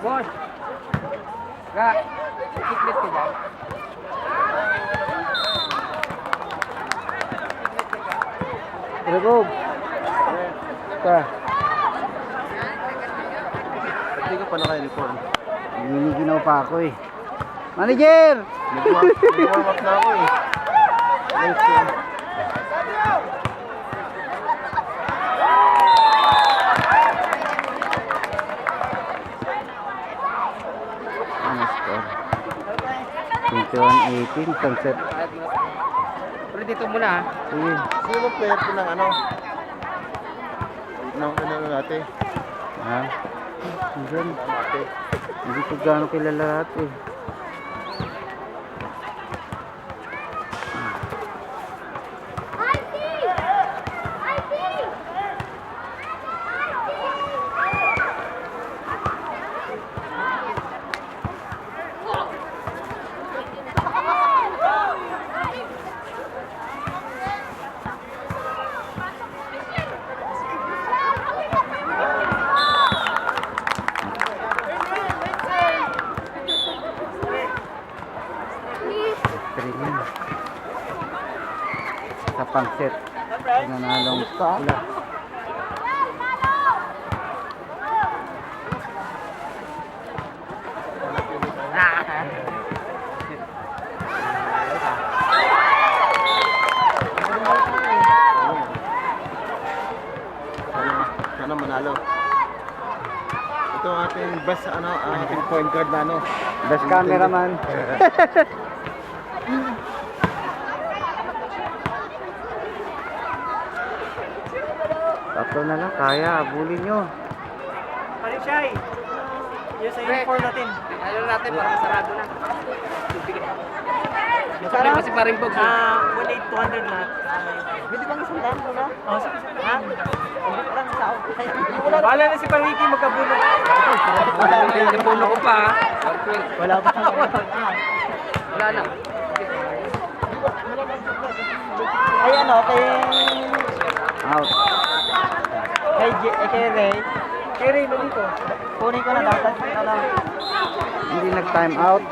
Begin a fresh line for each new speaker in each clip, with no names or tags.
Boss. Ga. Siklit ka dyan.
Regob. Pa.
Hindi ka pa naka-uniform.
Giniginaw pa ako eh. Manager!
Nag-warm up na ako eh. Thank you.
Ano score? 21-18, sunset.
Pero dito muna ha.
Sige.
Sino bang player ko ng ano? Ng ano natin?
Ha? Diyan.
Mate.
Hindi ko gano'ng kilala lahat eh. Sa pangset nanalong pula.
Sana manalo. Ito ang ating best ano, ang ating point guard na ano.
Best cameraman. Tatlo na lang, kaya, abulin nyo.
Paring Shai, yung sa uniform natin.
Ano natin para masarado na. Masarado mo si Paring Bog.
1,800 lahat.
Hindi bang isang daan ko na?
Oh, sige. Ha?
Parang sao.
Bahala na si Pariki magkabulong.
Telepono ko pa ha.
Wala pa.
Wala na.
Ay ano,
Out.
kay Ray. Kay Ray, dito. Kunin ko na dapat.
Hindi nag-time out.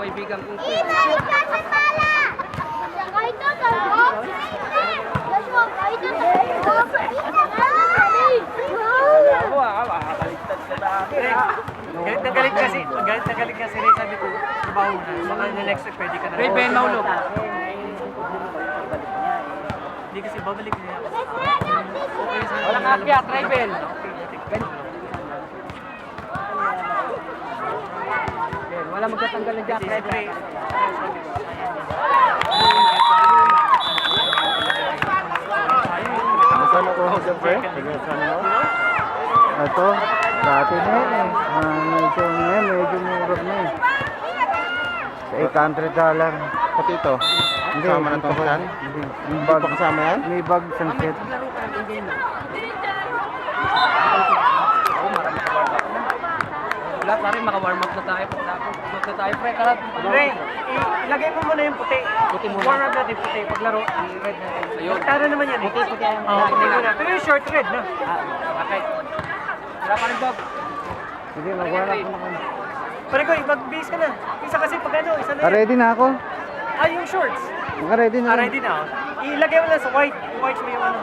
Kaibigan ko.
Galit na galit kasi. Galit na galit kasi Ray, sabi ko. Trabaho na. Baka na next week pwede ka na.
Ray, Ben Maulog.
Hindi kasi babalik niya.
Walang akyat, Ray, Ben. Wala magtatanggal ng jacket.
Siyempre.
Nasaan ako siyempre? Nasaan ako?
Ito, dati na yun eh. Medyo murag na eh. Sa $800.
Pati ito.
Hindi,
Kasama na
dito
itong
ko-
stand?
Hindi. Yung
Hindi
bag,
pa kasama yan?
may bag sunset.
Maglaro ka ng game na. Wala pa rin, maka-warm up na tayo. Warm na tayo, pre. Tara.
Ray, ilagay mo muna yung puti.
Puti muna.
Warm up natin puti. Paglaro, i-red natin.
Ayun.
Tara naman yan.
Puti ang
Oo, puti muna. Pero yung short red na.
Okay. Wala pa rin, Bob.
Hindi, mag-warm up na ako.
Pare ko, mag-base ka na. Isa kasi pag ano, isa na yan.
Ready na ako.
Ay, yung shorts.
Naka-ready na.
Ready na. Ilagay mo lang sa white. Yung white mo yung ano.